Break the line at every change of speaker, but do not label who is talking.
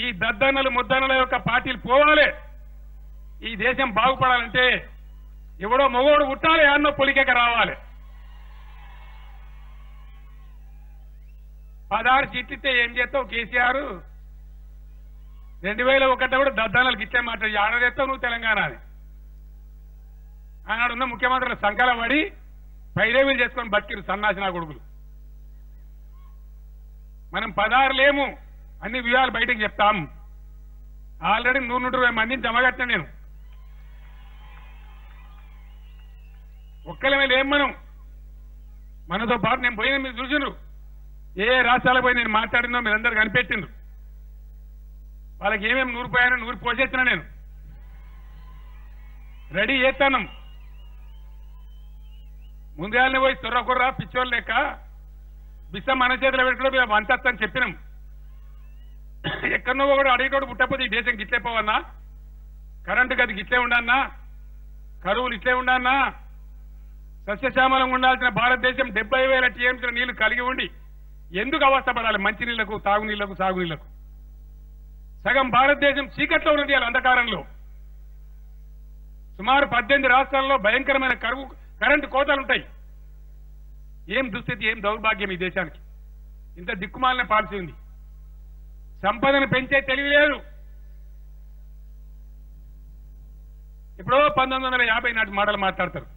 ఈ దద్దన్నలు ముద్దన్నల యొక్క పార్టీలు పోవాలి. ఈ దేశం బాగుపడాలంటే ఎవడో మగోడు పుట్టాలి, అన్నో పొలికేక రావాలి. 16 సీట్లు ఇస్తే ఏం చేస్తావు కేసీఆర్? 2001 కూడా దద్దన్నలకు ఇచ్చే మాట ఆడదేస్తావు నువ్వు తెలంగాణ అని. ఆనాడున్న ముఖ్యమంత్రుల సంకలం పడి పైరేవీలు చేసుకొని బతికిరు సన్నాసి నా కొడుకులు. మనం 16 లేము, అన్ని వ్యూహాలు బయటకు చెప్తాం. ఆల్రెడీ 120 మందిని జమగట్టిన నేను. ఒక్కలమే లేం మనం. మనతో పాటు నేను పోయిన మీరు చూసినారు. ఏ రాష్ట్రాలకు పోయి నేను మాట్లాడినో మీరందరూ కనిపెట్టిండ్రు. వాళ్ళకి ఏమేమి 100 పోయానో 100 పోసేస్తున్నా నేను. రెడీ చేస్తాను. ముందుగానే పోయి తొర్రకుర్రా పిచ్చోళ్ళు లెక్క బిస్సం మన చేతిలో పెట్టుకోవడం వంతని చెప్పినాం. ఎక్కడనో కూడా అడిగేటోడు పుట్టకపోతే ఈ దేశం గిట్లే పోవన్నా, కరెంటు గది గిట్లే ఉండన్నా, కరువులు ఇట్లే ఉండన్నా, సస్యశ్యామలంగా ఉండాల్సిన భారతదేశం 70,000 టీఎంసీల నీళ్లు కలిగి ఉండి ఎందుకు అవస్థపడాలి? మంచినీళ్లకు, తాగునీళ్లకు, సాగునీళ్లకు. సగం భారతదేశం చీకట్లో ఉన్నది వాళ్ళ అంధకారంలో. సుమారు 18 రాష్ట్రాల్లో భయంకరమైన కరెంటు కోతలుంటాయి. ఏం దుస్థితి, ఏం దౌర్భాగ్యం ఈ దేశానికి. ఇంత దిక్కుమాలిన పాలసీ ఉంది. సంపదను పెంచే తెలివి లేదు. ఇప్పుడు 1950 నాటి మాటలు మాట్లాడతారు.